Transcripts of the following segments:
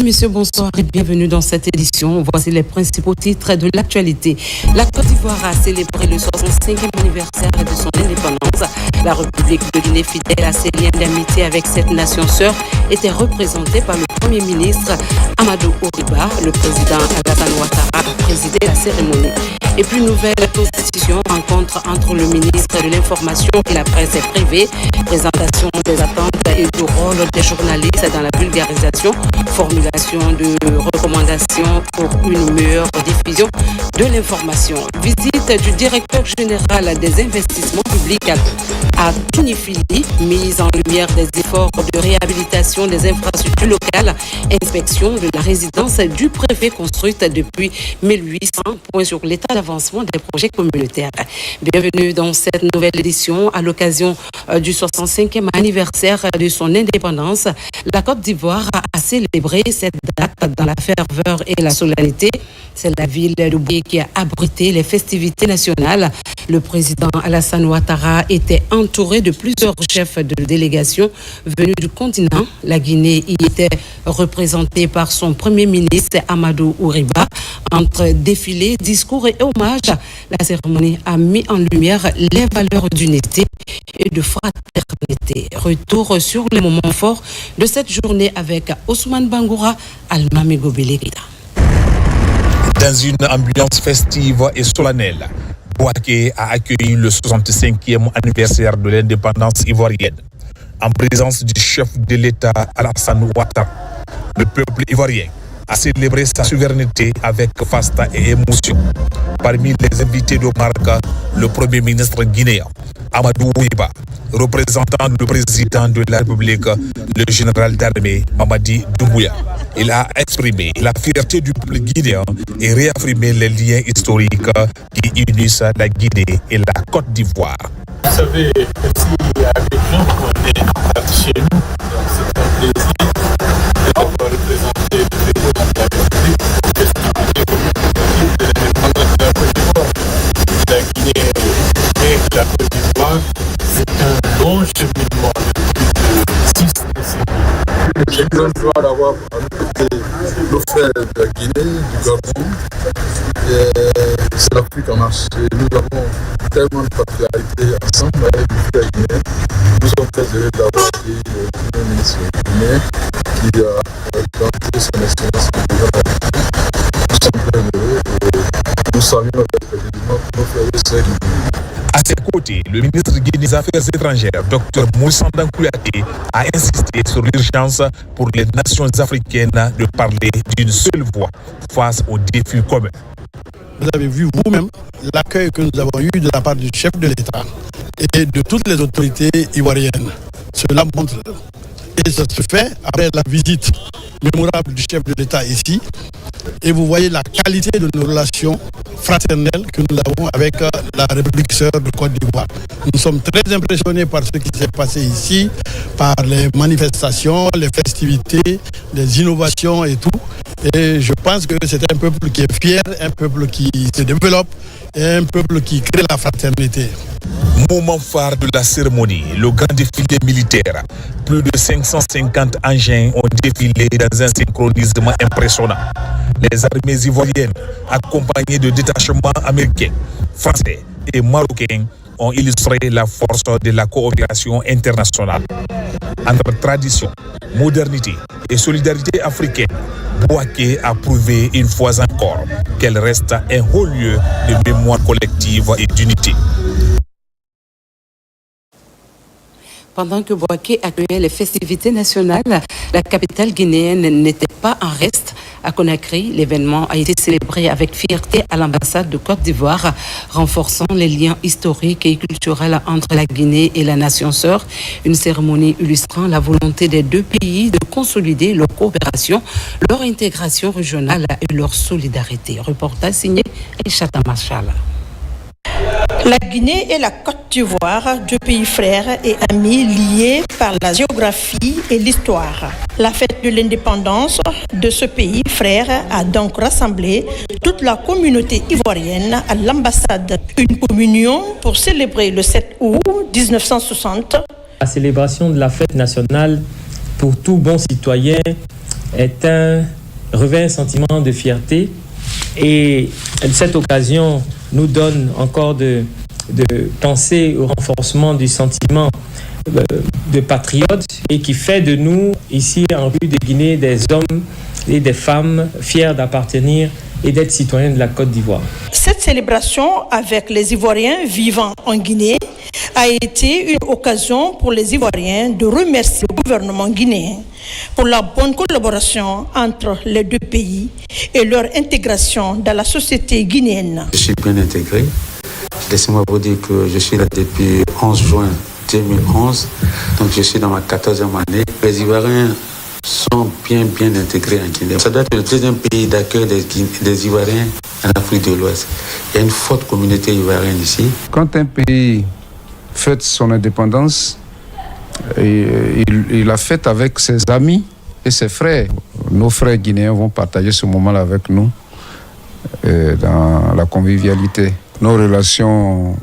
et messieurs, bonsoir et bienvenue dans cette édition. Voici les principaux titres de l'actualité. La Côte d'Ivoire a célébré le 65e anniversaire de son indépendance. La République de Guinée, fidèle à ses liens d'amitié avec cette nation sœur, était représentée par le Premier ministre Amadou Oriba. Le président Alassane Ouattara a présidé la cérémonie. Et puis, nouvelle constitution, rencontre entre le ministre de l'Information et la presse privée, présentation des attentes et du rôle des journalistes dans la vulgarisation, formulation de recommandations pour une meilleure diffusion de l'information. Visite du directeur général des investissements publics à Tunifili, mise en lumière des efforts de réhabilitation des infrastructures locales, inspection de la résidence du préfet construite depuis 1800, point sur l'état d'avancement des projets communautaires. Bienvenue dans cette nouvelle édition à l'occasion du 65e anniversaire de son indépendance. La Côte d'Ivoire a célébré cette date dans la ferveur et la solennité. C'est la ville de Boué qui a abrité les festivités nationales. Le président Alassane Ouattara était entouré de plusieurs chefs de délégation venus du continent. La Guinée y était représentée par son premier ministre Amadou Oriba. Entre défilés, discours et hommages, la cérémonie a mis en lumière les valeurs d'unité et de fraternité. Retour sur les moments forts de cette journée avec Ousmane Bangoura, Almami Gobelekida. Dans une ambiance festive et solennelle, Bouaké a accueilli le 65e anniversaire de l'indépendance ivoirienne. En présence du chef de l'État Alassane Ouattara, le peuple ivoirien a célébré sa souveraineté avec faste et émotion. Parmi les invités de marque, le Premier ministre guinéen, Amadou Ouiba, représentant le président de la République, le général d'armée Mamadi Doumbouya. Il a exprimé la fierté du peuple guinéen et réaffirmé les liens historiques qui unissent la Guinée et la Côte d'Ivoire. Vous savez, si avec nous on est chez nous, donc c'est un plaisir de représenter le président de la République pour festivités commémoratives de l'indépendance de la Côte d'Ivoire. La Guinée et la Côte d'Ivoire, c'est un long cheminement depuis 6 décennies. J'ai une grande joie d'avoir à nos côtés nos frères de la Guinée, du Gabon. C'est l'Afrique en marche. Nous avons tellement de particularités ensemble avec les frères guinéens. Nous sommes très heureux d'avoir accueilli le Premier ministre guinéen qui a présenté son excellence au président de la République. Nous sommes très heureux et nous saluons effectivement nos frères et sœurs guinéens. À ses côtés, le ministre guinéen des Affaires étrangères, Dr Moussa Kouyaté, a insisté sur l'urgence pour les nations africaines de parler d'une seule voix face aux défis communs. Vous avez vu vous-même l'accueil que nous avons eu de la part du chef de l'État et de toutes les autorités ivoiriennes. Cela montre, et ça se fait après la visite mémorable du chef de l'État ici. Et vous voyez la qualité de nos relations fraternelles que nous avons avec la République sœur de Côte d'Ivoire. Nous sommes très impressionnés par ce qui s'est passé ici, par les manifestations, les festivités, les innovations et tout. Et je pense que c'est un peuple qui est fier, un peuple qui se développe et un peuple qui crée la fraternité. Moment phare de la cérémonie, le grand défilé militaire. Plus de 550 engins ont défilé dans un synchronisme impressionnant. Les armées ivoiriennes, accompagnées de détachements américains, français et marocains, ont illustré la force de la coopération internationale. Entre tradition, modernité et solidarité africaine, Bouaké a prouvé une fois encore qu'elle reste un haut lieu de mémoire collective et d'unité. Pendant que Bouaké accueillait les festivités nationales, la capitale guinéenne n'était pas en reste. À Conakry, l'événement a été célébré avec fierté à l'ambassade de Côte d'Ivoire, renforçant les liens historiques et culturels entre la Guinée et la nation sœur. Une cérémonie illustrant la volonté des deux pays de consolider leur coopération, leur intégration régionale et leur solidarité. Reportage signé Aïchata Marshall. La Guinée et la Côte d'Ivoire, deux pays frères et amis liés par la géographie et l'histoire. La fête de l'indépendance de ce pays frère a donc rassemblé toute la communauté ivoirienne à l'ambassade. Une communion pour célébrer le 7 août 1960. La célébration de la fête nationale pour tout bon citoyen revêt un sentiment de fierté et cette occasion nous donne encore de penser au renforcement du sentiment de patriotes et qui fait de nous, ici en République de Guinée, des hommes et des femmes fiers d'appartenir et d'être citoyens de la Côte d'Ivoire. Cette célébration avec les Ivoiriens vivant en Guinée a été une occasion pour les Ivoiriens de remercier le gouvernement guinéen pour la bonne collaboration entre les deux pays et leur intégration dans la société guinéenne. Je suis bien intégré. Laissez-moi vous dire que je suis là depuis 11 juin 2011, donc je suis dans ma 14e année. Les Ivoiriens sont bien intégrés en Guinée. Ça doit être le deuxième pays d'accueil des Ivoiriens en Afrique de l'Ouest. Il y a une forte communauté ivoirienne ici. Quand un pays fête son indépendance, il la fête avec ses amis et ses frères. Nos frères guinéens vont partager ce moment-là avec nous dans la convivialité. Nos relations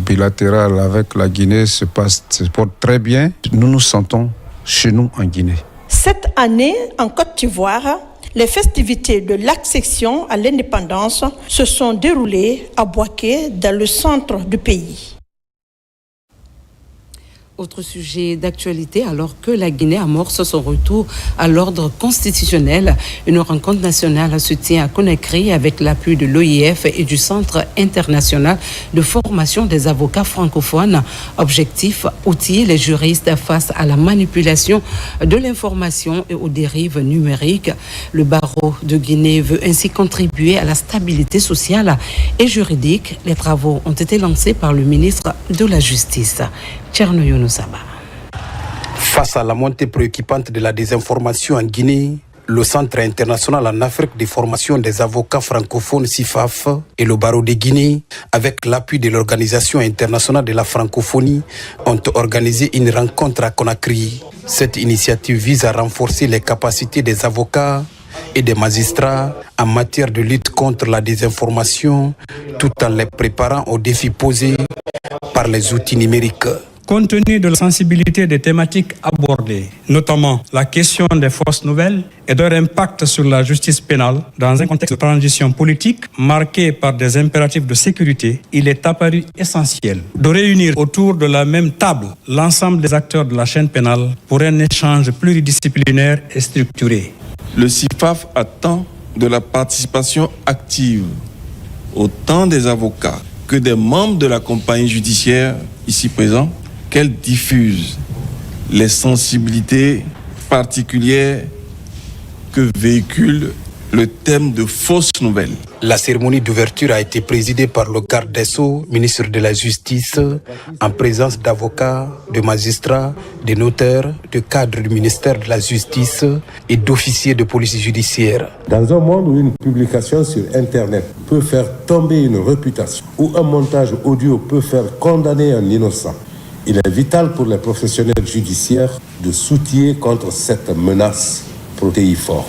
bilatérales avec la Guinée se portent très bien. Nous nous sentons chez nous en Guinée. Cette année, en Côte d'Ivoire, les festivités de l'accession à l'indépendance se sont déroulées à Bouaké, dans le centre du pays. Autre sujet d'actualité, alors que la Guinée amorce son retour à l'ordre constitutionnel, une rencontre nationale se tient à Conakry avec l'appui de l'OIF et du Centre international de formation des avocats francophones. Objectif, outiller les juristes face à la manipulation de l'information et aux dérives numériques. Le barreau de Guinée veut ainsi contribuer à la stabilité sociale et juridique. Les travaux ont été lancés par le ministre de la Justice. Face à la montée préoccupante de la désinformation en Guinée, le Centre international en Afrique de formation des avocats francophones CIFAF et le barreau de Guinée, avec l'appui de l'Organisation internationale de la francophonie, ont organisé une rencontre à Conakry. Cette initiative vise à renforcer les capacités des avocats et des magistrats en matière de lutte contre la désinformation, tout en les préparant aux défis posés par les outils numériques. Compte tenu de la sensibilité des thématiques abordées, notamment la question des fausses nouvelles et de leur impact sur la justice pénale, dans un contexte de transition politique marqué par des impératifs de sécurité, il est apparu essentiel de réunir autour de la même table l'ensemble des acteurs de la chaîne pénale pour un échange pluridisciplinaire et structuré. Le CIFAF attend de la participation active, autant des avocats que des membres de la compagnie judiciaire ici présents, qu'elle diffuse les sensibilités particulières que véhicule le thème de fausses nouvelles. La cérémonie d'ouverture a été présidée par le garde des Sceaux, ministre de la Justice, en présence d'avocats, de magistrats, de notaires, de cadres du ministère de la Justice et d'officiers de police judiciaire. Dans un monde où une publication sur Internet peut faire tomber une réputation, où un montage audio peut faire condamner un innocent, il est vital pour les professionnels judiciaires de s'outiller contre cette menace protéiforme.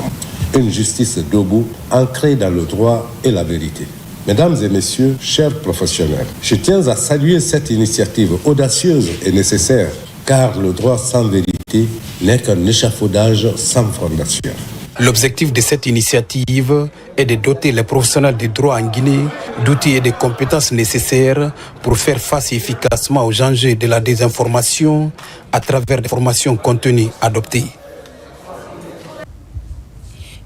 Une justice debout, ancrée dans le droit et la vérité. Mesdames et messieurs, chers professionnels, je tiens à saluer cette initiative audacieuse et nécessaire, car le droit sans vérité n'est qu'un échafaudage sans fondation. L'objectif de cette initiative est de doter les professionnels du droit en Guinée d'outils et de compétences nécessaires pour faire face efficacement aux enjeux de la désinformation à travers des formations contenues adoptées.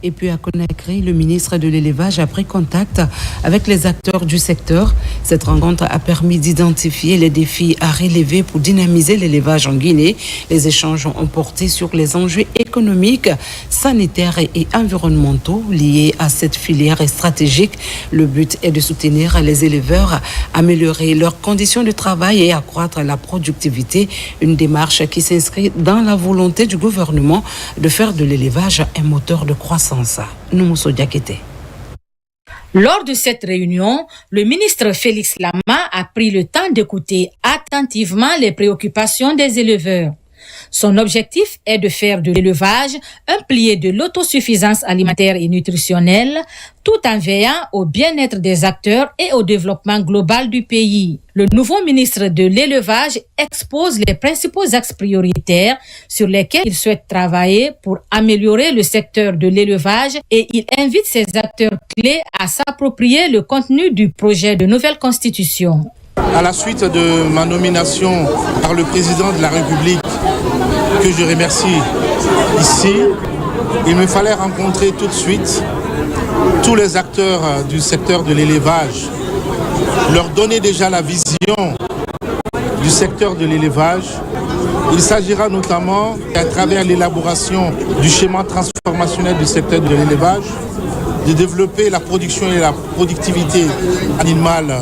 Et puis à Conakry, le ministre de l'Élevage a pris contact avec les acteurs du secteur. Cette rencontre a permis d'identifier les défis à relever pour dynamiser l'élevage en Guinée. Les échanges ont porté sur les enjeux économiques, sanitaires et environnementaux liés à cette filière stratégique. Le but est de soutenir les éleveurs, améliorer leurs conditions de travail et accroître la productivité. Une démarche qui s'inscrit dans la volonté du gouvernement de faire de l'élevage un moteur de croissance. Lors de cette réunion, le ministre Félix Lama a pris le temps d'écouter attentivement les préoccupations des éleveurs. Son objectif est de faire de l'élevage un pilier de l'autosuffisance alimentaire et nutritionnelle, tout en veillant au bien-être des acteurs et au développement global du pays. Le nouveau ministre de l'Élevage expose les principaux axes prioritaires sur lesquels il souhaite travailler pour améliorer le secteur de l'élevage et il invite ses acteurs clés à s'approprier le contenu du projet de nouvelle constitution. À la suite de ma nomination par le président de la République, que je remercie ici, il me fallait rencontrer tout de suite tous les acteurs du secteur de l'élevage, leur donner déjà la vision du secteur de l'élevage. Il s'agira notamment, à travers l'élaboration du schéma transformationnel du secteur de l'élevage, de développer la production et la productivité animale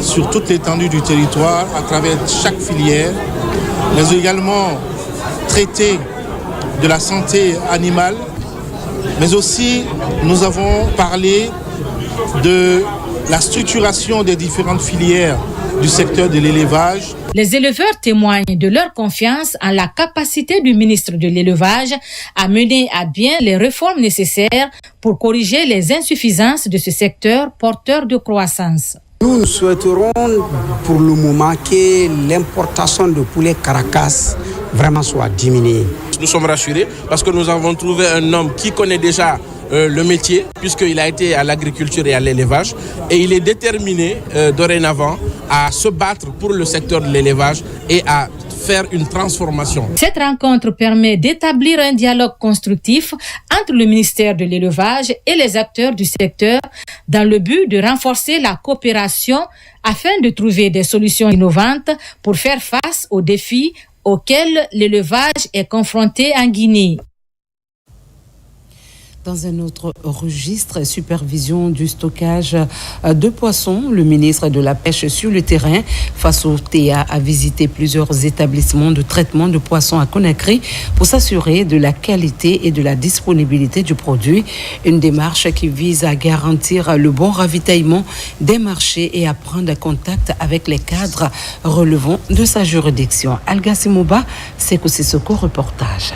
sur toute l'étendue du territoire, à travers chaque filière, mais également traiter de la santé animale, mais aussi nous avons parlé de la structuration des différentes filières du secteur de l'élevage. Les éleveurs témoignent de leur confiance en la capacité du ministre de l'Élevage à mener à bien les réformes nécessaires pour corriger les insuffisances de ce secteur porteur de croissance. Nous souhaiterons pour le moment que l'importation de poulet caracas vraiment soit diminuée. Nous sommes rassurés parce que nous avons trouvé un homme qui connaît déjà le métier puisqu'il a été à l'agriculture et à l'élevage et il est déterminé dorénavant à se battre pour le secteur de l'élevage et à faire une transformation. Cette rencontre permet d'établir un dialogue constructif entre le ministère de l'Élevage et les acteurs du secteur dans le but de renforcer la coopération afin de trouver des solutions innovantes pour faire face aux défis auxquels l'élevage est confronté en Guinée. Dans un autre registre, supervision du stockage de poissons, le ministre de la Pêche sur le terrain, Fassou Théa, a visité plusieurs établissements de traitement de poissons à Conakry pour s'assurer de la qualité et de la disponibilité du produit. Une démarche qui vise à garantir le bon ravitaillement des marchés et à prendre contact avec les cadres relevant de sa juridiction. Alga Simouba, Sekou Sissoko, reportage.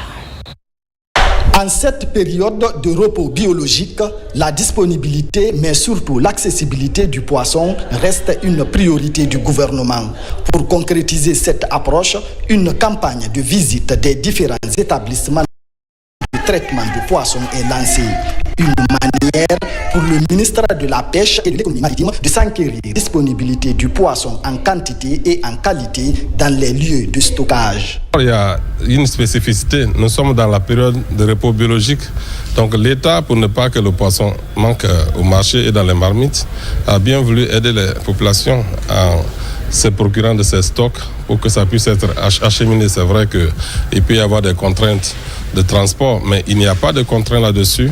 En cette période de repos biologique, la disponibilité, mais surtout l'accessibilité du poisson reste une priorité du gouvernement. Pour concrétiser cette approche, une campagne de visite des différents établissements de traitement de poissons est lancée. Une manière pour le ministre de la Pêche et de l'économie maritime de s'enquérir de la disponibilité du poisson en quantité et en qualité dans les lieux de stockage. Il y a une spécificité. Nous sommes dans la période de repos biologique. Donc l'État, pour ne pas que le poisson manque au marché et dans les marmites, a bien voulu aider les populations en se procurant de ces stocks pour que ça puisse être acheminé. C'est vrai qu'il peut y avoir des contraintes de transport, mais il n'y a pas de contraintes là-dessus.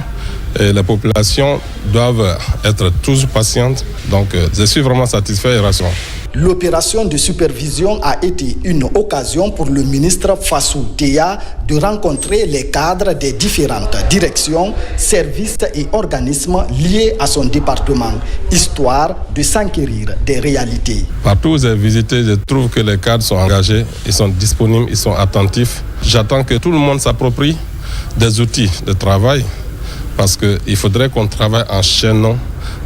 Et les populations doivent être toujours patientes. Donc, je suis vraiment satisfait et rassurant. L'opération de supervision a été une occasion pour le ministre Fassou Théa de rencontrer les cadres des différentes directions, services et organismes liés à son département, histoire de s'enquérir des réalités. Partout où j'ai visité, je trouve que les cadres sont engagés, ils sont disponibles, ils sont attentifs. J'attends que tout le monde s'approprie des outils de travail parce qu'il faudrait qu'on travaille en chaînant,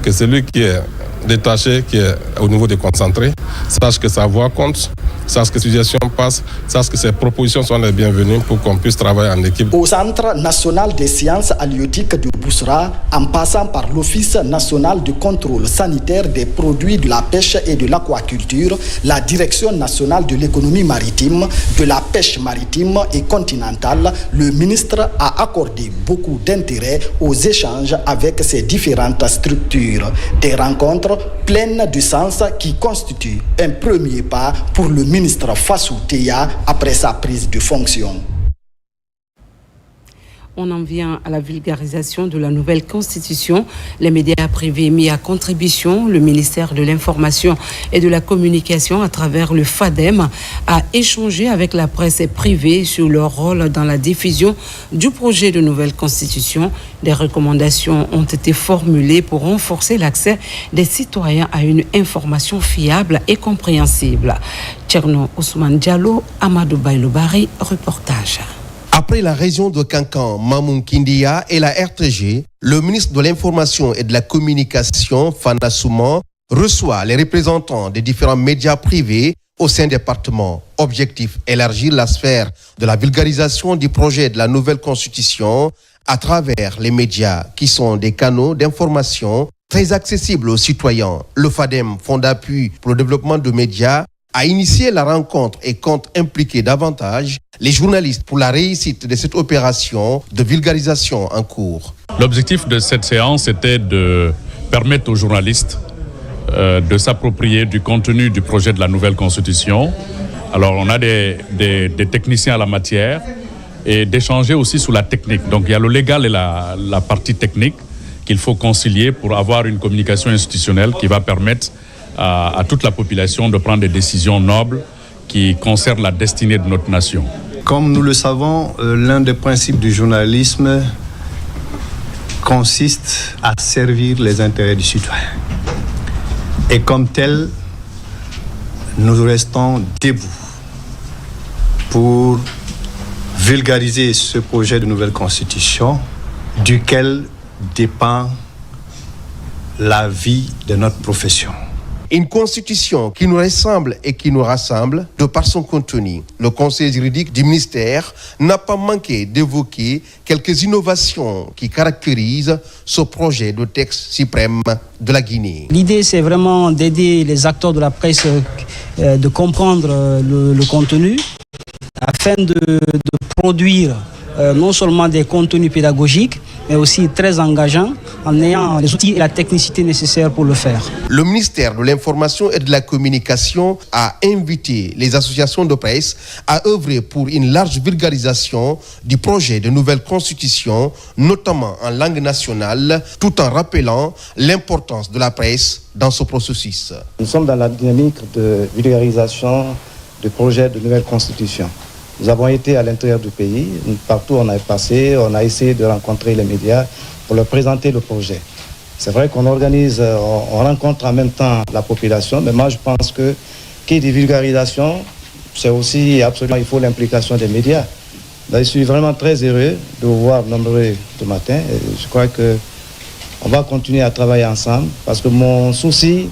que celui qui est détaché, qui est au niveau des concentrés, sache que sa voix compte, sache que ses suggestions passent, sache que ses propositions sont les bienvenues pour qu'on puisse travailler en équipe. Au Centre national des sciences halieutiques de Boussra, en passant par l'Office national de contrôle sanitaire des produits de la pêche et de l'aquaculture, la Direction nationale de l'économie maritime, de la pêche maritime et continentale, le ministre a accordé beaucoup d'intérêt aux échanges avec ces différentes structures. Des rencontres pleines de sens qui constituent un premier pas pour le ministre Fassou Théa après sa prise de fonction. On en vient à la vulgarisation de la nouvelle constitution. Les médias privés mis à contribution, le ministère de l'Information et de la Communication à travers le FADEM a échangé avec la presse privée sur leur rôle dans la diffusion du projet de nouvelle constitution. Des recommandations ont été formulées pour renforcer l'accès des citoyens à une information fiable et compréhensible. Tcherno Ousmane Diallo, Amadou Bailobari, reportage. Après la région de Kankan, Mamoun Kindia et la RTG, le ministre de l'Information et de la Communication, Fanda Souman, reçoit les représentants des différents médias privés au sein du département. Objectif, élargir la sphère de la vulgarisation du projet de la nouvelle constitution à travers les médias qui sont des canaux d'information très accessibles aux citoyens. Le FADEM, Fonds d'appui pour le développement de médias, a initié la rencontre et compte impliquer davantage les journalistes pour la réussite de cette opération de vulgarisation en cours. L'objectif de cette séance était de permettre aux journalistes de s'approprier du contenu du projet de la nouvelle constitution. Alors on a des techniciens à la matière et d'échanger aussi sur la technique. Donc il y a le légal et la partie technique qu'il faut concilier pour avoir une communication institutionnelle qui va permettre à toute la population de prendre des décisions nobles qui concernent la destinée de notre nation. Comme nous le savons, l'un des principes du journalisme consiste à servir les intérêts du citoyen. Et comme tel, nous restons debout pour vulgariser ce projet de nouvelle constitution duquel dépend la vie de notre profession. Une constitution qui nous ressemble et qui nous rassemble de par son contenu. Le conseil juridique du ministère n'a pas manqué d'évoquer quelques innovations qui caractérisent ce projet de texte suprême de la Guinée. L'idée, c'est vraiment d'aider les acteurs de la presse de comprendre le contenu afin de produire non seulement des contenus pédagogiques, mais aussi très engageants, en ayant les outils et la technicité nécessaires pour le faire. Le ministère de l'Information et de la Communication a invité les associations de presse à œuvrer pour une large vulgarisation du projet de nouvelle constitution, notamment en langue nationale, tout en rappelant l'importance de la presse dans ce processus. Nous sommes dans la dynamique de vulgarisation du projet de nouvelle constitution. Nous avons été à l'intérieur du pays, partout on a passé, on a essayé de rencontrer les médias pour leur présenter le projet. C'est vrai qu'on organise, on rencontre en même temps la population, mais moi je pense que qui dit vulgarisation, c'est aussi absolument, il faut l'implication des médias. Là, je suis vraiment très heureux de vous voir nombreux ce matin. Et je crois qu'on va continuer à travailler ensemble parce que mon souci,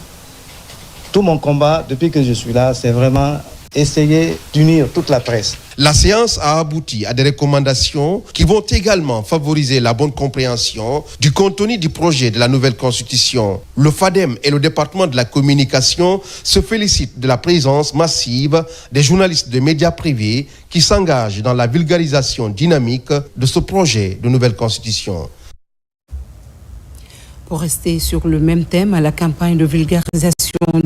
tout mon combat depuis que je suis là, c'est vraiment essayer d'unir toute la presse. La séance a abouti à des recommandations qui vont également favoriser la bonne compréhension du contenu du projet de la nouvelle constitution. Le FADEM et le département de la communication se félicitent de la présence massive des journalistes de médias privés qui s'engagent dans la vulgarisation dynamique de ce projet de nouvelle constitution. Pour rester sur le même thème, la campagne de vulgarisation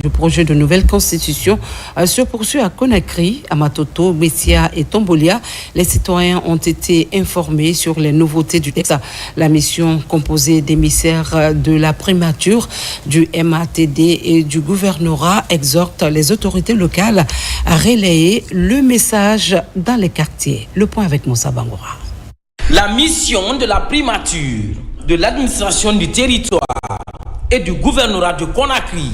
du projet de nouvelle constitution se poursuit à Conakry, à Matoto, Bessia et Tombolia. Les citoyens ont été informés sur les nouveautés du texte. La mission composée d'émissaires de la primature, du MATD et du gouvernorat exhorte les autorités locales à relayer le message dans les quartiers. Le point avec Moussa Bangoura. La mission de la primature, de l'administration du territoire et du gouvernorat de Conakry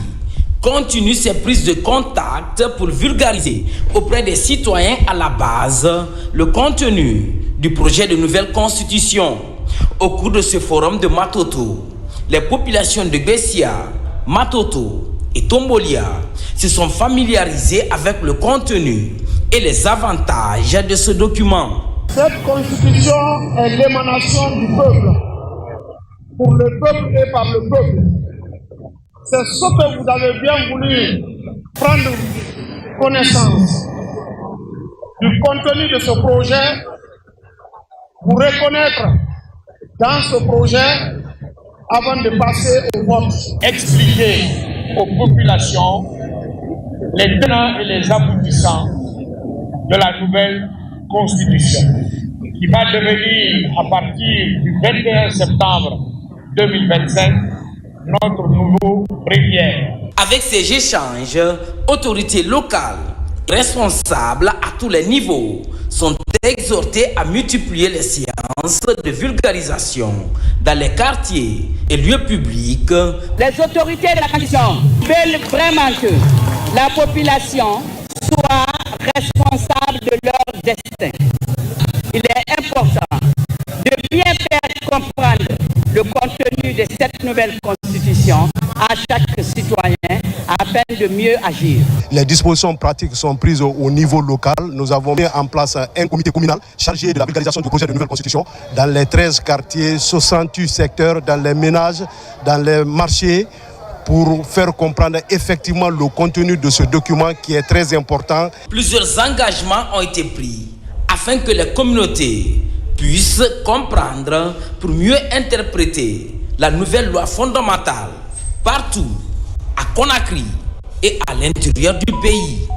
continue ses prises de contact pour vulgariser auprès des citoyens à la base le contenu du projet de nouvelle constitution. Au cours de ce forum de Matoto, les populations de Bessia, Matoto et Tombolia se sont familiarisées avec le contenu et les avantages de ce document. Cette constitution est l'émanation du peuple, pour le peuple et par le peuple. C'est ce que vous avez bien voulu prendre connaissance du contenu de ce projet, pour reconnaître dans ce projet avant de passer au vote. Expliquer aux populations les tenants et les aboutissants de la nouvelle constitution. qui va devenir, à partir du 21 septembre 2025, notre nouveau bréviaire. Avec ces échanges, autorités locales, responsables à tous les niveaux, sont exhortés à multiplier les séances de vulgarisation dans les quartiers et lieux publics. Les autorités de la transition veulent vraiment que la population soit responsable de leur destin. Il est important de bien faire comprendre le contenu de cette nouvelle constitution à chaque citoyen afin de mieux agir. Les dispositions pratiques sont prises au niveau local. Nous avons mis en place un comité communal chargé de la vulgarisation du projet de nouvelle constitution dans les 13 quartiers, 68 secteurs, dans les ménages, dans les marchés, pour faire comprendre effectivement le contenu de ce document qui est très important. Plusieurs engagements ont été pris afin que les communautés puissent comprendre pour mieux interpréter la nouvelle loi fondamentale partout, à Conakry et à l'intérieur du pays.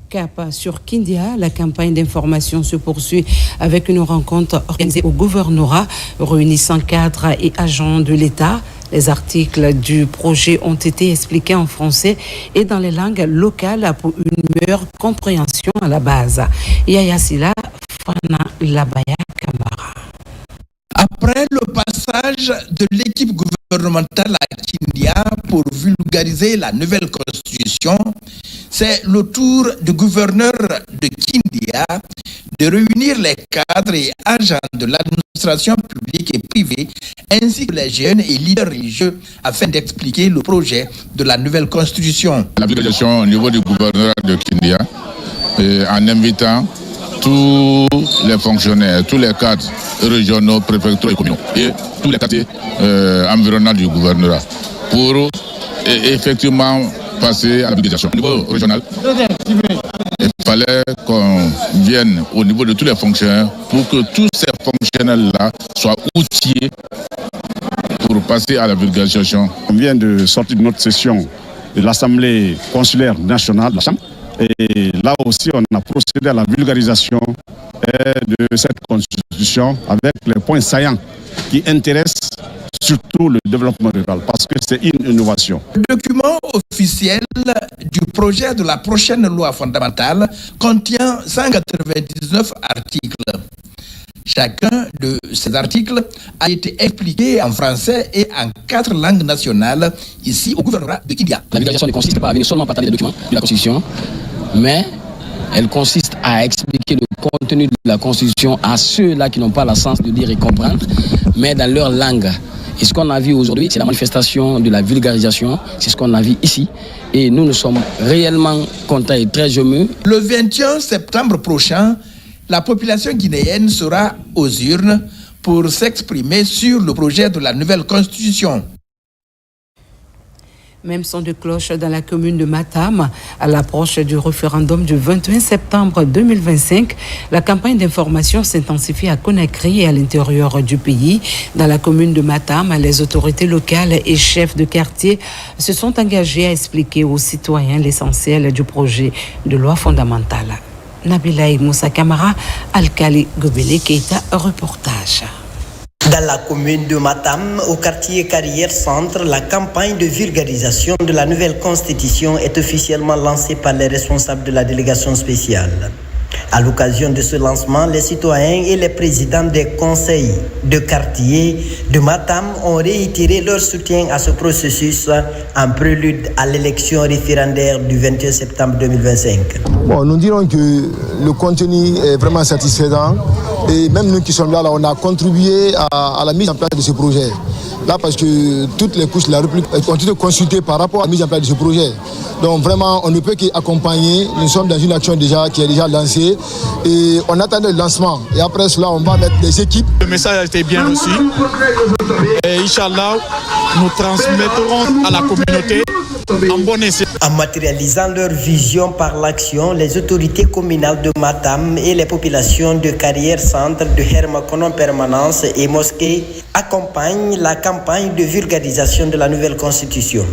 Cap sur Kindia, la campagne d'information se poursuit avec une rencontre organisée au gouvernorat réunissant cadres et agents de l'État. Les articles du projet ont été expliqués en français et dans les langues locales pour une meilleure compréhension à la base. Yaya Sila, Fana Labaya Kamara. Après le passage de l'équipe gouvernementale à Kindia pour vulgariser la nouvelle constitution, c'est le tour du gouverneur de Kindia de réunir les cadres et agents de l'administration publique et privée, ainsi que les jeunes et leaders religieux, afin d'expliquer le projet de la nouvelle constitution. La vulgarisation au niveau du gouverneur de Kindia, en invitant tous les fonctionnaires, tous les cadres régionaux, préfectoraux et communaux, et tous les quartiers environnants du gouvernorat, pour effectivement passer à la vulgarisation. Au niveau régional, il fallait qu'on vienne au niveau de tous les fonctionnaires pour que tous ces fonctionnaires-là soient outillés pour passer à la vulgarisation. On vient de sortir de notre session de l'Assemblée consulaire nationale, la Chambre. Et là aussi, on a procédé à la vulgarisation de cette constitution avec les points saillants qui intéressent surtout le développement rural, parce que c'est une innovation. Le document officiel du projet de la prochaine loi fondamentale contient 199 articles. Chacun de ces articles a été expliqué en français et en 4 langues nationales ici au gouvernorat de Kindia. La vulgarisation ne consiste pas à venir seulement partager les documents de la Constitution, mais elle consiste à expliquer le contenu de la Constitution à ceux-là qui n'ont pas la sens de lire et comprendre, mais dans leur langue. Et ce qu'on a vu aujourd'hui, c'est la manifestation de la vulgarisation, c'est ce qu'on a vu ici. Et nous sommes réellement contents et très émus. Le 21 septembre prochain, la population guinéenne sera aux urnes pour s'exprimer sur le projet de la nouvelle constitution. Même son de cloche dans la commune de Matam. À l'approche du référendum du 21 septembre 2025, la campagne d'information s'intensifie à Conakry et à l'intérieur du pays. Dans la commune de Matam, les autorités locales et chefs de quartier se sont engagés à expliquer aux citoyens l'essentiel du projet de loi fondamentale. Nabilaï Moussa Kamara, Alkali Gobele Keita, reportage. Dans la commune de Matam, au quartier Carrière Centre, la campagne de vulgarisation de la nouvelle constitution est officiellement lancée par les responsables de la délégation spéciale. À l'occasion de ce lancement, les citoyens et les présidents des conseils de quartier de Matam ont réitéré leur soutien à ce processus en prélude à l'élection référendaire du 21 septembre 2025. Bon, nous dirons que le contenu est vraiment satisfaisant et même nous qui sommes là, on a contribué à la mise en place de ce projet. Là, parce que toutes les couches de la République ont été consultées par rapport à la mise en place de ce projet. Donc vraiment, on ne peut qu'accompagner. Nous sommes dans une action qui est déjà lancée et on attendait le lancement. Et après cela, on va mettre des équipes. Le message a été bien reçu. Et Inch'Allah, nous transmettrons à la communauté en bon escient. En matérialisant leur vision par l'action, les autorités communales de Matam et les populations de Carrière Centre, de Hermakonon Permanence et Mosquée accompagnent la campagne de vulgarisation de la nouvelle constitution.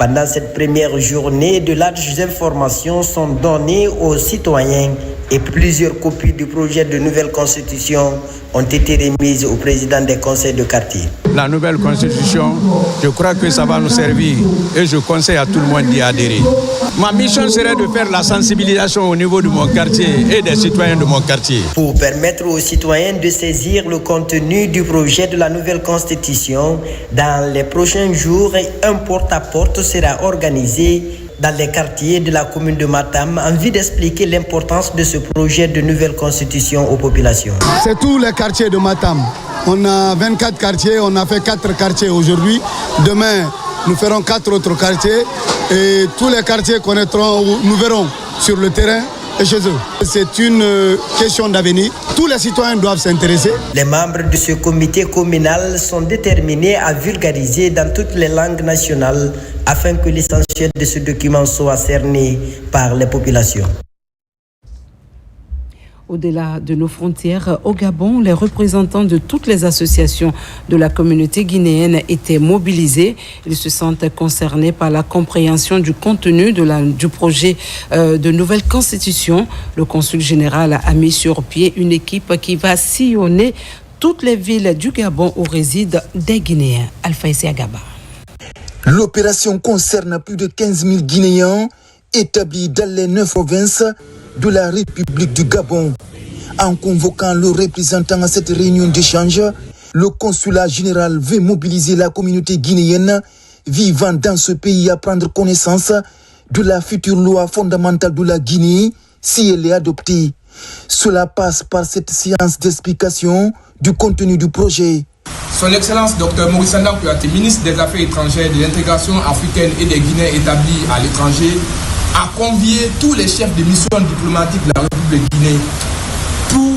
Pendant cette première journée, de larges informations sont données aux citoyens et plusieurs copies du projet de nouvelle constitution ont été remises au président des conseils de quartier. La nouvelle constitution, je crois que ça va nous servir et je conseille à tout le monde d'y adhérer. Ma mission serait de faire la sensibilisation au niveau de mon quartier et des citoyens de mon quartier. Pour permettre aux citoyens de saisir le contenu du projet de la nouvelle constitution, dans les prochains jours, un porte-à-porte sera organisé dans les quartiers de la commune de Matam en vue d'expliquer l'importance de ce projet de nouvelle constitution aux populations. C'est tous les quartiers de Matam. On a 24 quartiers, on a fait 4 quartiers aujourd'hui. Demain, nous ferons 4 autres quartiers et tous les quartiers connaîtront, nous verrons sur le terrain et chez eux. C'est une question d'avenir. Tous les citoyens doivent s'intéresser. Les membres de ce comité communal sont déterminés à vulgariser dans toutes les langues nationales afin que l'essentiel de ce document soit cerné par les populations. Au-delà de nos frontières, au Gabon, les représentants de toutes les associations de la communauté guinéenne étaient mobilisés. Ils se sentent concernés par la compréhension du contenu du projet de nouvelle constitution. Le consul général a mis sur pied une équipe qui va sillonner toutes les villes du Gabon où résident des Guinéens. Alpha Agaba. L'opération concerne plus de 15 000 Guinéens établis dans les 9 provinces de la République du Gabon. En convoquant le représentant à cette réunion d'échange, le consulat général veut mobiliser la communauté guinéenne vivant dans ce pays à prendre connaissance de la future loi fondamentale de la Guinée si elle est adoptée. Cela passe par cette séance d'explication du contenu du projet. Son Excellence Dr Maurice Ndan Kouyaté, ministre des Affaires étrangères, de l'intégration africaine et des Guinéens établis à l'étranger, a convié tous les chefs de mission diplomatique de la République de Guinée pour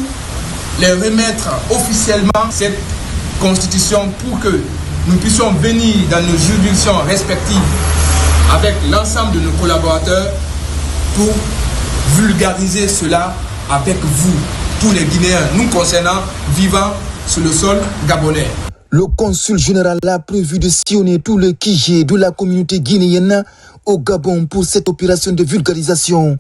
les remettre officiellement cette constitution pour que nous puissions venir dans nos juridictions respectives avec l'ensemble de nos collaborateurs pour vulgariser cela avec vous, tous les Guinéens, nous concernant, vivant sur le sol gabonais. Le consul général a prévu de sillonner tout le Kijé de la communauté guinéenne au Gabon pour cette opération de vulgarisation.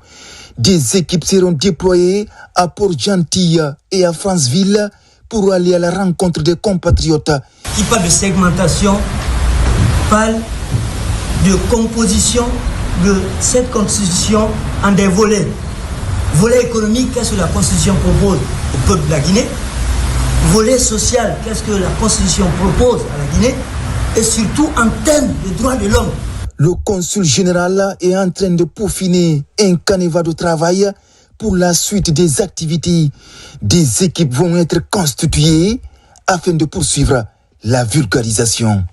Des équipes seront déployées à Port-Gentil et à Franceville pour aller à la rencontre des compatriotes. Qui parle de segmentation, parle de composition de cette constitution en des volets. Volet économique, qu'est-ce que la constitution propose au peuple de la Guinée? Volet social, qu'est-ce que la constitution propose à la Guinée? Et surtout en termes de droits de l'homme. Le consul général est en train de peaufiner un canevas de travail pour la suite des activités. Des équipes vont être constituées afin de poursuivre la vulgarisation.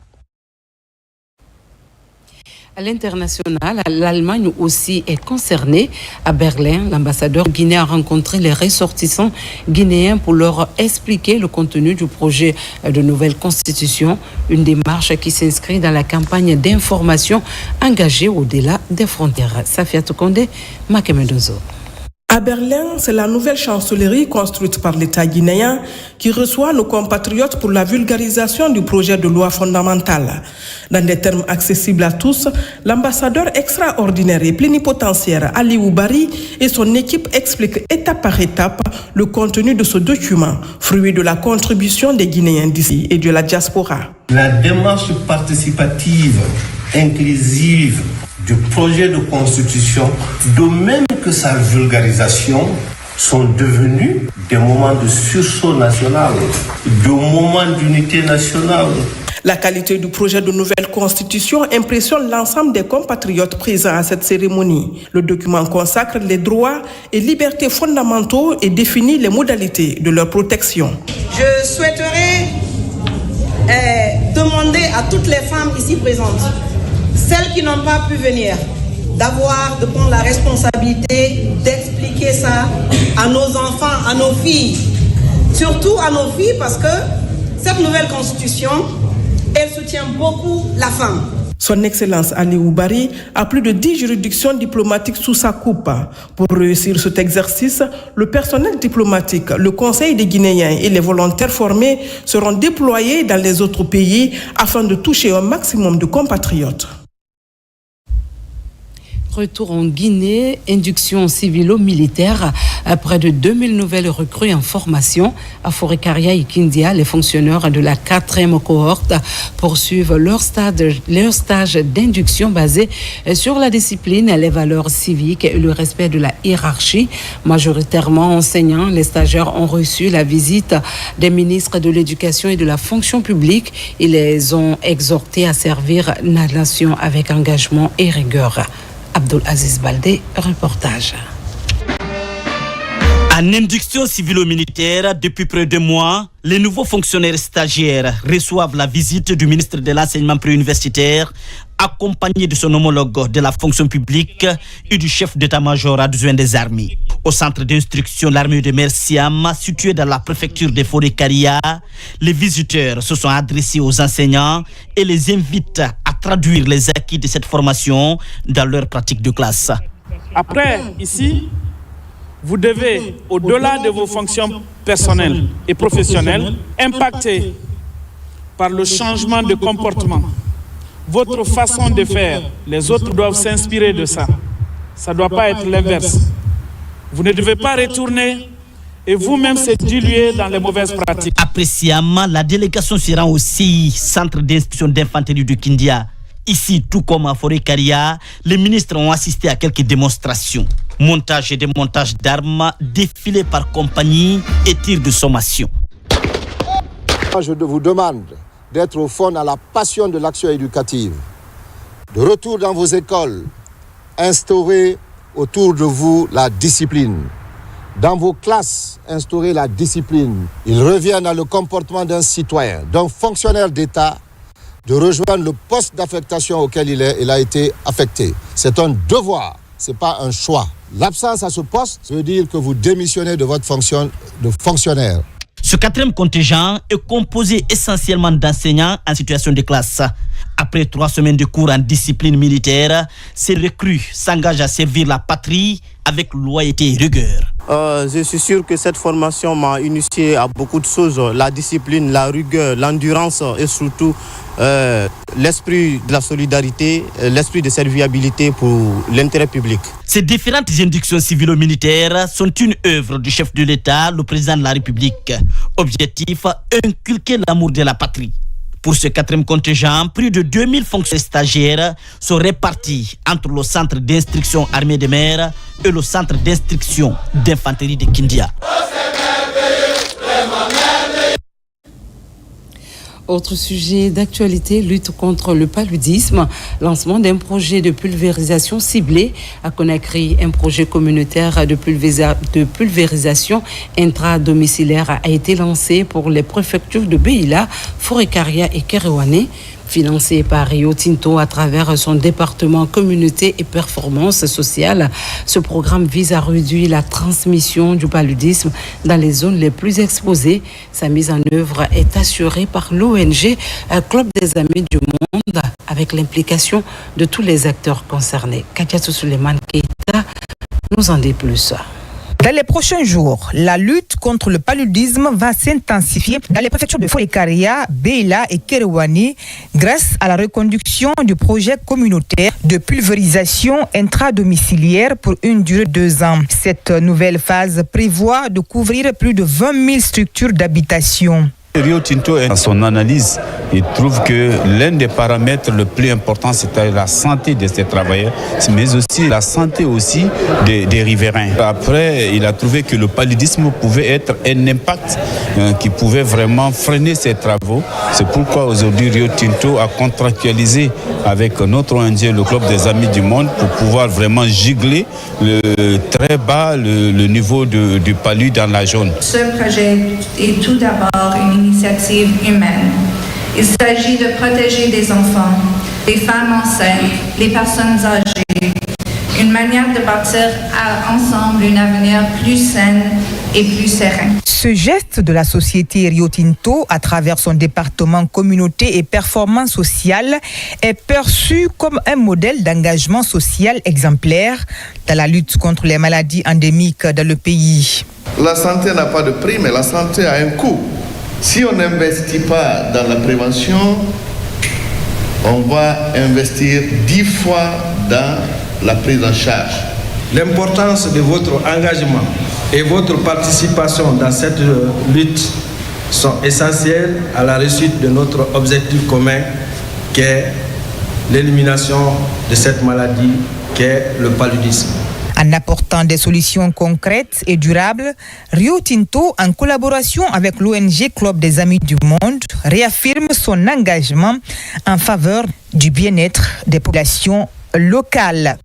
À l'international, l'Allemagne aussi est concernée. À Berlin, l'ambassadeur guinéen a rencontré les ressortissants guinéens pour leur expliquer le contenu du projet de nouvelle constitution, une démarche qui s'inscrit dans la campagne d'information engagée au-delà des frontières. Safia Toukonde, Makemedozo. À Berlin, c'est la nouvelle chancellerie construite par l'État guinéen qui reçoit nos compatriotes pour la vulgarisation du projet de loi fondamentale. Dans des termes accessibles à tous, l'ambassadeur extraordinaire et plénipotentiaire Ali Oubari et son équipe expliquent étape par étape le contenu de ce document, fruit de la contribution des Guinéens d'ici et de la diaspora. La démarche participative, inclusive du projet de constitution, de même que sa vulgarisation, sont devenus des moments de sursaut national, des moments d'unité nationale. La qualité du projet de nouvelle constitution impressionne l'ensemble des compatriotes présents à cette cérémonie. Le document consacre les droits et libertés fondamentaux et définit les modalités de leur protection. Je souhaiterais demander à toutes les femmes ici présentes, celles qui n'ont pas pu venir, de prendre la responsabilité d'expliquer ça à nos enfants, à nos filles. Surtout à nos filles parce que cette nouvelle constitution, elle soutient beaucoup la femme. Son Excellence Ali Oubari a plus de 10 juridictions diplomatiques sous sa coupe. Pour réussir cet exercice, le personnel diplomatique, le Conseil des Guinéens et les volontaires formés seront déployés dans les autres pays afin de toucher un maximum de compatriotes. Retour en Guinée, induction civilo-militaire. Près de 2000 nouvelles recrues en formation à Forêt-Caria et Kindia. Les fonctionnaires de la 4e cohorte poursuivent leur stage d'induction basé sur la discipline, les valeurs civiques et le respect de la hiérarchie. Majoritairement enseignants, les stagiaires ont reçu la visite des ministres de l'Éducation et de la fonction publique. Ils les ont exhortés à servir la nation avec engagement et rigueur. Abdul Aziz Baldé, reportage. En induction civilo-militaire, depuis près de mois, les nouveaux fonctionnaires stagiaires reçoivent la visite du ministre de l'Enseignement préuniversitaire, accompagné de son homologue de la fonction publique et du chef d'état-major adjoint des armées. Au centre d'instruction de l'armée de mer Siam, situé dans la préfecture de Forêt-Caria, les visiteurs se sont adressés aux enseignants et les invitent à traduire les acquis de cette formation dans leur pratique de classe. Après, ici, vous devez, au-delà de vos fonctions personnelles et professionnelles, impacter par le changement de comportement votre façon de faire. Les autres doivent s'inspirer de ça. Ça ne doit pas être l'inverse. Vous ne devez pas retourner et vous-même se diluer dans les mauvaises pratiques. Appréciamment, la délégation se rend au CI, Centre d'instruction d'infanterie de Kindia. Ici, tout comme à Forêt-Caria, les ministres ont assisté à quelques démonstrations. Montage et démontage d'armes, défilés par compagnie et tirs de sommation. Je vous demande d'être au fond dans la passion de l'action éducative. De retour dans vos écoles, instaurez autour de vous la discipline. Dans vos classes, instaurez la discipline. Il revient dans le comportement d'un citoyen, d'un fonctionnaire d'État, de rejoindre le poste d'affectation auquel il a été affecté. C'est un devoir, ce n'est pas un choix. L'absence à ce poste veut dire que vous démissionnez de votre fonction de fonctionnaire. Ce 4e contingent est composé essentiellement d'enseignants en situation de classe. Après 3 semaines de cours en discipline militaire, ces recrues s'engagent à servir la patrie avec loyauté et rigueur. Je suis sûr que cette formation m'a initié à beaucoup de choses. La discipline, la rigueur, l'endurance et surtout l'esprit de la solidarité, l'esprit de serviabilité pour l'intérêt public. Ces différentes inductions civilo-militaires sont une œuvre du chef de l'État, le président de la République. Objectif, inculquer l'amour de la patrie. Pour ce 4e contingent, plus de 2000 fonctionnaires stagiaires sont répartis entre le centre d'instruction armée de mer et le centre d'instruction d'infanterie de Kindia. Autre sujet d'actualité, lutte contre le paludisme, lancement d'un projet de pulvérisation ciblée à Conakry. Un projet communautaire de pulvérisation intra-domiciliaire a été lancé pour les préfectures de Beila, Forêt-Caria et Kerewane. Financé par Rio Tinto à travers son département communauté et performance sociale. Ce programme vise à réduire la transmission du paludisme dans les zones les plus exposées. Sa mise en œuvre est assurée par l'ONG Club des Amis du Monde avec l'implication de tous les acteurs concernés. Kadiatou Suleiman Keita nous en dit plus. Dans les prochains jours, la lutte contre le paludisme va s'intensifier dans les préfectures de Forêt-Caria, Beila et Kerewane grâce à la reconduction du projet communautaire de pulvérisation intradomiciliaire pour une durée de 2 ans. Cette nouvelle phase prévoit de couvrir plus de 20 000 structures d'habitation. Rio Tinto, dans son analyse, il trouve que l'un des paramètres le plus important, c'est la santé de ces travailleurs, mais aussi la santé aussi des riverains. Après, il a trouvé que le paludisme pouvait être un impact qui pouvait vraiment freiner ces travaux. C'est pourquoi aujourd'hui Rio Tinto a contractualisé avec notre ONG, le Club des Amis du Monde, pour pouvoir vraiment gigler très bas le niveau du palud dans la zone. Ce projet est tout d'abord une initiative humaine. Il s'agit de protéger des enfants, les femmes enceintes, les personnes âgées, une manière de bâtir ensemble un avenir plus sain et plus serein. Ce geste de la société Rio Tinto, à travers son département communauté et performance sociale, est perçu comme un modèle d'engagement social exemplaire dans la lutte contre les maladies endémiques dans le pays. La santé n'a pas de prix, mais la santé a un coût. Si on n'investit pas dans la prévention, on va investir 10 fois dans la prise en charge. L'importance de votre engagement et votre participation dans cette lutte sont essentielles à la réussite de notre objectif commun qui est l'élimination de cette maladie qu'est le paludisme. En apportant des solutions concrètes et durables, Rio Tinto, en collaboration avec l'ONG Club des Amis du Monde, réaffirme son engagement en faveur du bien-être des populations locales.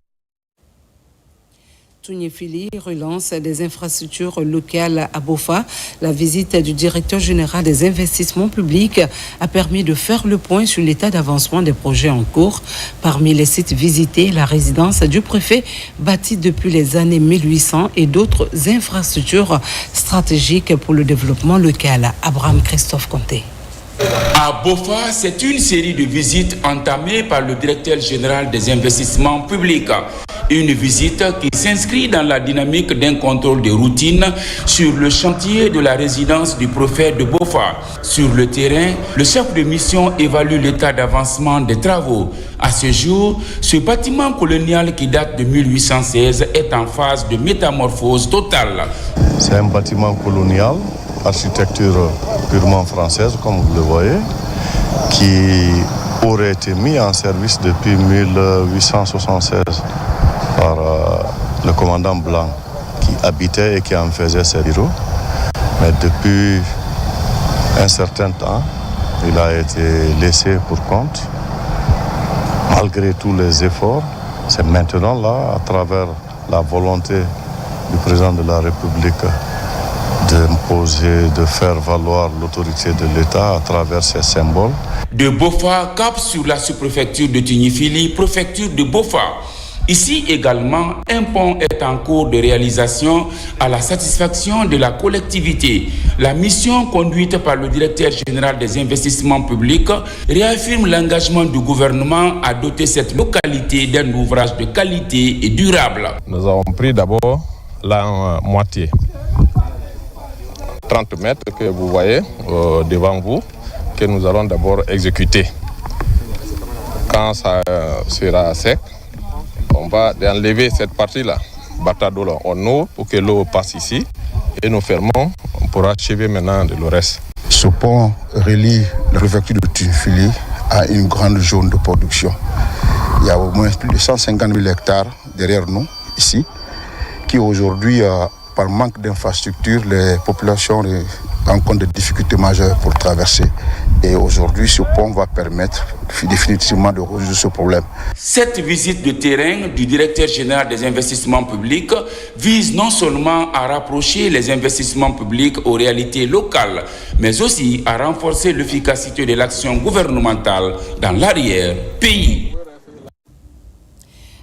Touniefili relance des infrastructures locales à Bofa. La visite du directeur général des investissements publics a permis de faire le point sur l'état d'avancement des projets en cours. Parmi les sites visités, la résidence du préfet bâtie depuis les années 1800 et d'autres infrastructures stratégiques pour le développement local. Abraham Christophe Conté. À Bofa, c'est une série de visites entamées par le directeur général des investissements publics. Une visite qui s'inscrit dans la dynamique d'un contrôle de routine sur le chantier de la résidence du prophète de Bofa. Sur le terrain, le chef de mission évalue l'état d'avancement des travaux. À ce jour, ce bâtiment colonial qui date de 1816 est en phase de métamorphose totale. C'est un bâtiment colonial, architecture purement française, comme vous le voyez, qui aurait été mis en service depuis 1876 par le commandant Blanc, qui habitait et qui en faisait ses bureaux. Mais depuis un certain temps, il a été laissé pour compte. Malgré tous les efforts, c'est maintenant là, à travers la volonté du président de la République, d'imposer, de faire valoir l'autorité de l'État à travers ces symboles. De Bofa, cap sur la sous-préfecture de Touniefili, préfecture de Bofa. Ici également, un pont est en cours de réalisation à la satisfaction de la collectivité. La mission conduite par le directeur général des investissements publics réaffirme l'engagement du gouvernement à doter cette localité d'un ouvrage de qualité et durable. Nous avons pris d'abord la moitié. 30 mètres que vous voyez devant vous, que nous allons d'abord exécuter. Quand ça sera sec, on va enlever cette partie-là. Batadola, on ouvre pour que l'eau passe ici et nous fermons pour achever maintenant de le reste. Ce pont relie la préfecture de Touniefili à une grande zone de production. Il y a au moins plus de 150 000 hectares derrière nous, ici, qui aujourd'hui, par manque d'infrastructures, les populations rencontrent des difficultés majeures pour traverser. Et aujourd'hui, ce pont va permettre définitivement de résoudre ce problème. Cette visite de terrain du directeur général des investissements publics vise non seulement à rapprocher les investissements publics aux réalités locales, mais aussi à renforcer l'efficacité de l'action gouvernementale dans l'arrière-pays.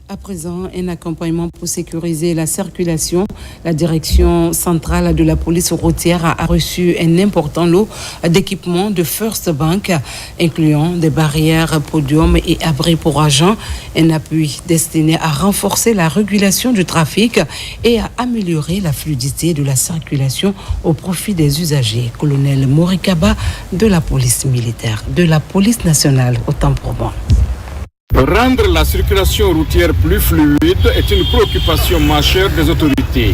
À présent, un accompagnement pour sécuriser la circulation. La direction centrale de la police routière a reçu un important lot d'équipements de First Bank, incluant des barrières, podiums et abris pour agents. Un appui destiné à renforcer la régulation du trafic et à améliorer la fluidité de la circulation au profit des usagers. Colonel Morikaba de la police militaire, de la police nationale, autant pour moi. Rendre la circulation routière plus fluide est une préoccupation majeure des autorités.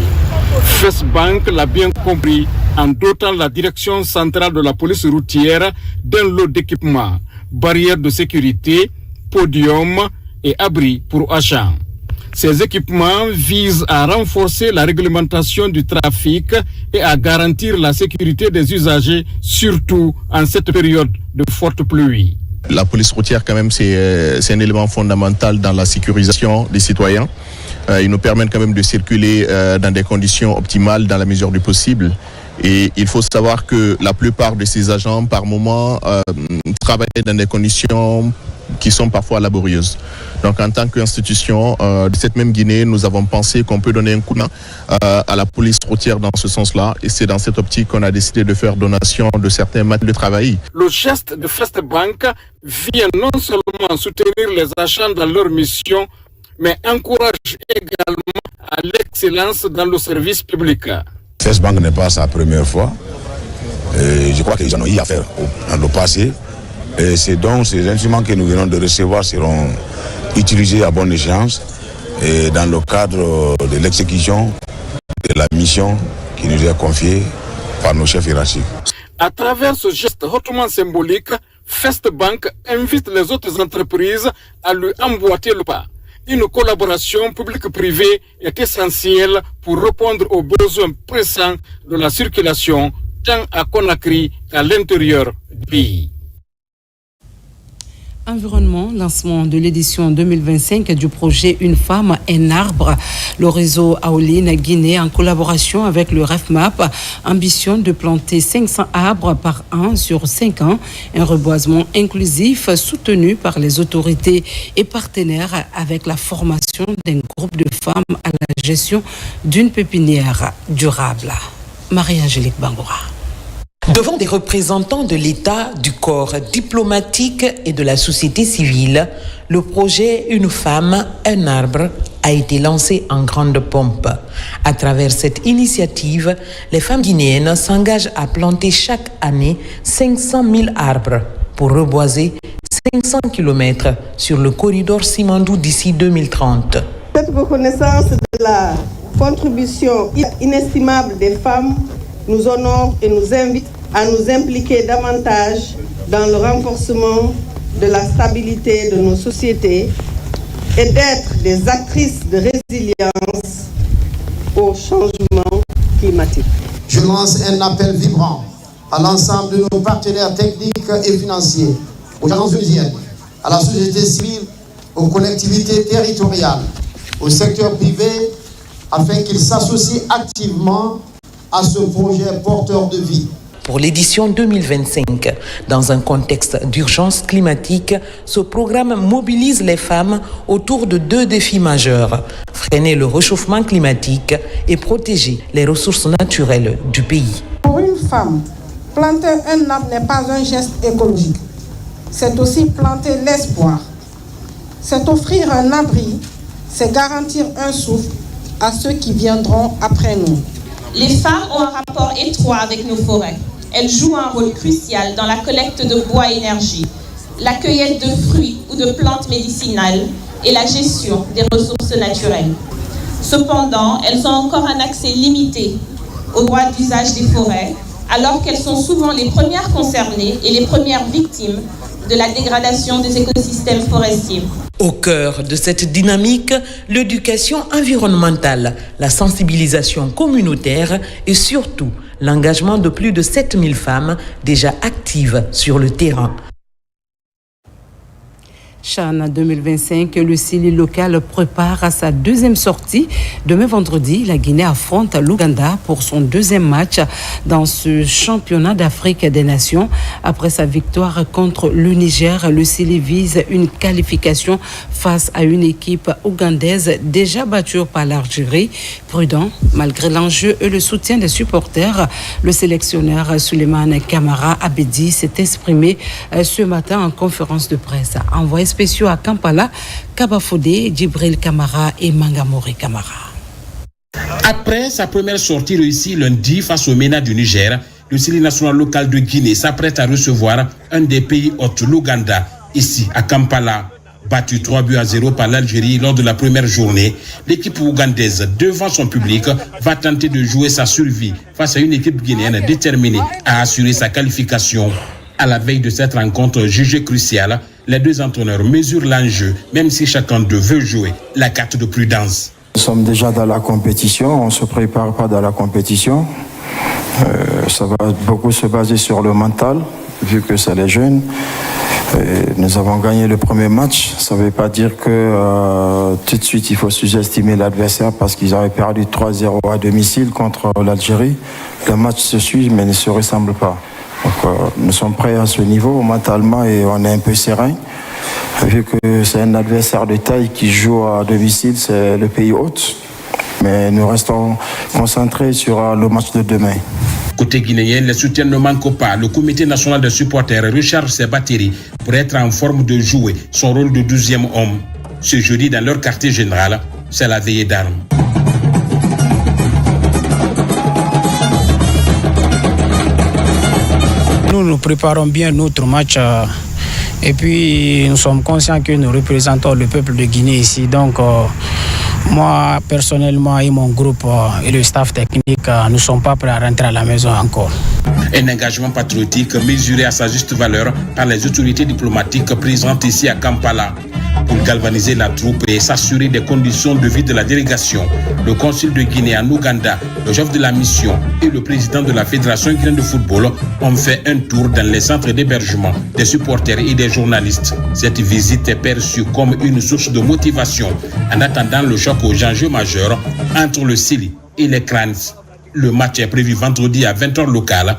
First Bank l'a bien compris en dotant la direction centrale de la police routière d'un lot d'équipements, barrières de sécurité, podiums et abris pour agents. Ces équipements visent à renforcer la réglementation du trafic et à garantir la sécurité des usagers, surtout en cette période de forte pluie. La police routière, quand même, c'est un élément fondamental dans la sécurisation des citoyens. Ils nous permettent quand même de circuler dans des conditions optimales dans la mesure du possible. Et il faut savoir que la plupart de ces agents, par moment, travaillent dans des conditions qui sont parfois laborieuses. Donc en tant qu'institution de cette même Guinée, nous avons pensé qu'on peut donner un coup de main à la police routière dans ce sens-là. Et c'est dans cette optique qu'on a décidé de faire donation de certains matériels de travail. Le geste de First Bank vient non seulement soutenir les agents dans leur mission, mais encourage également à l'excellence dans le service public. First Bank n'est pas sa première fois. Et je crois qu'ils en ont eu à faire dans le passé. Et c'est donc ces instruments que nous venons de recevoir seront utilisés à bonne échéance. et dans le cadre de l'exécution de la mission qui nous est confiée par nos chefs hiérarchiques. À travers ce geste hautement symbolique, First Bank invite les autres entreprises à lui emboîter le pas. Une collaboration publique-privée est essentielle pour répondre aux besoins pressants de la circulation tant à Conakry qu'à l'intérieur du pays. Environnement, lancement de l'édition 2025 du projet Une femme, un arbre. Le réseau Aoline Guinée, en collaboration avec le REFMAP, ambitionne de planter 500 arbres par an sur 5 ans. Un reboisement inclusif soutenu par les autorités et partenaires avec la formation d'un groupe de femmes à la gestion d'une pépinière durable. Marie-Angélique Bangoura. Devant des représentants de l'État, du corps diplomatique et de la société civile, le projet Une femme, un arbre a été lancé en grande pompe. À travers cette initiative, les femmes guinéennes s'engagent à planter chaque année 500 000 arbres pour reboiser 500 km sur le corridor Simandou d'ici 2030. Cette reconnaissance de la contribution inestimable des femmes nous honore et nous invite à nous impliquer davantage dans le renforcement de la stabilité de nos sociétés et d'être des actrices de résilience au changement climatique. Je lance un appel vibrant à l'ensemble de nos partenaires techniques et financiers, aux agences unies, à la société civile, aux collectivités territoriales, au secteur privé, afin qu'ils s'associent activement à ce projet porteur de vie. Pour l'édition 2025, dans un contexte d'urgence climatique, ce programme mobilise les femmes autour de 2 défis majeurs: freiner le réchauffement climatique et protéger les ressources naturelles du pays. Pour une femme, planter un arbre n'est pas un geste écologique. C'est aussi planter l'espoir. C'est offrir un abri, c'est garantir un souffle à ceux qui viendront après nous. Les femmes ont un rapport étroit avec nos forêts. Elles jouent un rôle crucial dans la collecte de bois et énergie, la cueillette de fruits ou de plantes médicinales et la gestion des ressources naturelles. Cependant, elles ont encore un accès limité au droit d'usage des forêts, alors qu'elles sont souvent les premières concernées et les premières victimes de la dégradation des écosystèmes forestiers. Au cœur de cette dynamique, l'éducation environnementale, la sensibilisation communautaire et surtout l'engagement de plus de 7000 femmes déjà actives sur le terrain. CHAN 2025, le CILI local prépare à sa 2e sortie. Demain vendredi, la Guinée affronte l'Ouganda pour son 2e match dans ce championnat d'Afrique des Nations. Après sa victoire contre le Niger, le CILI vise une qualification face à une équipe ougandaise déjà battue par l'Algérie. Prudent, malgré l'enjeu et le soutien des supporters, le sélectionneur Souleymane Camara Abedi s'est exprimé ce matin en conférence de presse. Envoyé spéciaux à Kampala, Kabafodé, Djibril Kamara et Mangamori Kamara. Après sa première sortie réussie lundi face au MENA du Niger, le CILI national local de Guinée s'apprête à recevoir un des pays hôtes, l'Ouganda, ici à Kampala. Battu 3-0 par l'Algérie lors de la première journée, l'équipe ougandaise, devant son public, va tenter de jouer sa survie face à une équipe guinéenne déterminée à assurer sa qualification. À la veille de cette rencontre jugée cruciale, les 2 entraîneurs mesurent l'enjeu, même si chacun d'eux veut jouer la carte de prudence. Nous sommes déjà dans la compétition, on ne se prépare pas dans la compétition. Ça va beaucoup se baser sur le mental, vu que c'est les jeunes. Nous avons gagné le premier match. Ça ne veut pas dire que tout de suite il faut sous-estimer l'adversaire parce qu'ils avaient perdu 3-0 à domicile contre l'Algérie. Le match se suit mais ne se ressemble pas. Donc, nous sommes prêts à ce niveau mentalement et on est un peu serein. Vu que c'est un adversaire de taille qui joue à domicile, c'est le pays hôte. Mais nous restons concentrés sur le match de demain. Côté guinéen, les soutiens ne manquent pas. Le comité national de supporters recharge ses batteries pour être en forme de jouer son rôle de 12e homme. Ce jeudi, dans leur quartier général, c'est la veillée d'armes. Nous préparons bien notre match et puis nous sommes conscients que nous représentons le peuple de Guinée ici. Donc Moi, personnellement, et mon groupe et le staff technique, nous ne sommes pas prêts à rentrer à la maison encore. Un engagement patriotique mesuré à sa juste valeur par les autorités diplomatiques présentes ici à Kampala. Pour galvaniser la troupe et s'assurer des conditions de vie de la délégation, le consul de Guinée en Ouganda, le chef de la mission et le président de la Fédération guinéenne de football ont fait un tour dans les centres d'hébergement des supporters et des journalistes. Cette visite est perçue comme une source de motivation en attendant le choc aux enjeux majeurs entre le Sili et les Crans. Le match est prévu vendredi à 20h local,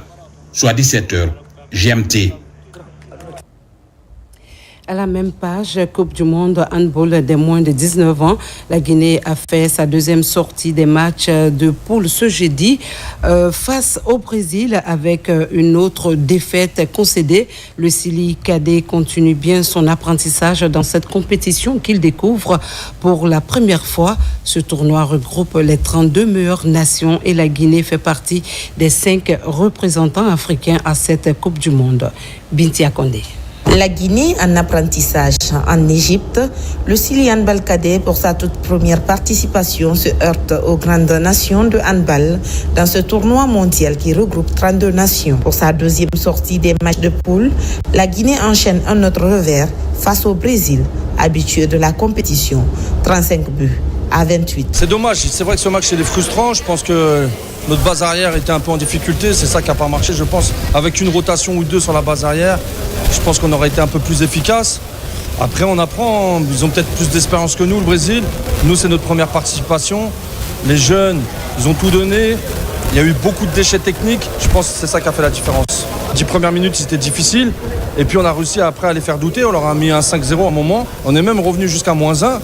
soit 17h GMT. À la même page, Coupe du Monde handball des moins de 19 ans, la Guinée a fait sa deuxième sortie des matchs de poule ce jeudi face au Brésil avec une autre défaite concédée. Le Sili cadet continue bien son apprentissage dans cette compétition qu'il découvre pour la première fois. Ce tournoi regroupe les 32 meilleures nations et la Guinée fait partie des 5 représentants africains à cette Coupe du Monde. Bintia Kondé. La Guinée en apprentissage en Égypte, le Sili handball cadet pour sa toute première participation se heurte aux grandes nations de handball dans ce tournoi mondial qui regroupe 32 nations. Pour sa deuxième sortie des matchs de poule, la Guinée enchaîne un autre revers face au Brésil, habitué de la compétition, 35 buts à 28. C'est dommage, c'est vrai que ce match est frustrant, je pense que notre base arrière était un peu en difficulté, c'est ça qui n'a pas marché, je pense. Avec une rotation ou deux sur la base arrière, je pense qu'on aurait été un peu plus efficace. Après, on apprend, ils ont peut-être plus d'expérience que nous, le Brésil. Nous, c'est notre première participation. Les jeunes, ils ont tout donné. Il y a eu beaucoup de déchets techniques. Je pense que c'est ça qui a fait la différence. Les 10 premières minutes, c'était difficile. Et puis, on a réussi après à les faire douter. On leur a mis un 5-0 à un moment. On est même revenu jusqu'à -1.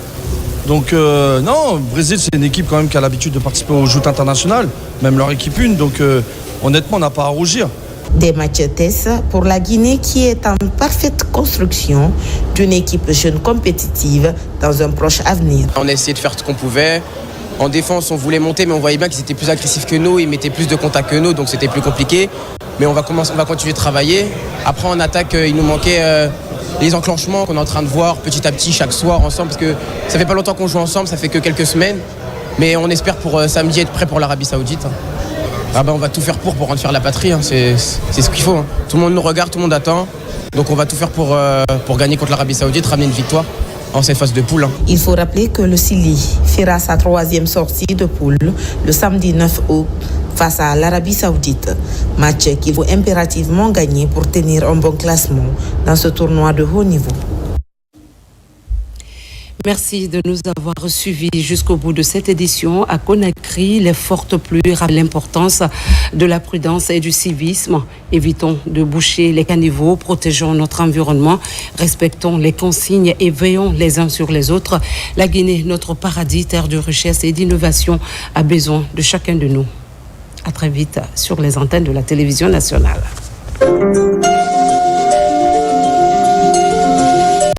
Donc, non, le Brésil, c'est une équipe quand même qui a l'habitude de participer aux joutes internationales. Même leur équipe une. Donc, honnêtement, on n'a pas à rougir. Des matchs tests pour la Guinée qui est en parfaite construction d'une équipe jeune compétitive dans un proche avenir. On a essayé de faire ce qu'on pouvait. En défense, on voulait monter, mais on voyait bien qu'ils étaient plus agressifs que nous, ils mettaient plus de contacts que nous, donc c'était plus compliqué. Mais on va continuer de travailler. Après, en attaque, il nous manquait les enclenchements qu'on est en train de voir petit à petit chaque soir ensemble, parce que ça fait pas longtemps qu'on joue ensemble, ça fait que quelques semaines. Mais on espère pour samedi être prêt pour l'Arabie Saoudite. Ah ben on va tout faire pour rendre fier la patrie, hein. C'est ce qu'il faut. Hein. Tout le monde nous regarde, tout le monde attend. Donc on va tout faire pour gagner contre l'Arabie Saoudite, ramener une victoire en cette phase de poule. Hein. Il faut rappeler que le Sili fera sa 3e sortie de poule le samedi 9 août face à l'Arabie Saoudite. Match qu'il faut impérativement gagner pour tenir un bon classement dans ce tournoi de haut niveau. Merci de nous avoir suivis jusqu'au bout de cette édition. À Conakry, les fortes pluies rappellent l'importance de la prudence et du civisme. Évitons de boucher les caniveaux, protégeons notre environnement, respectons les consignes et veillons les uns sur les autres. La Guinée, notre paradis, terre de richesse et d'innovation, a besoin de chacun de nous. À très vite sur les antennes de la télévision nationale.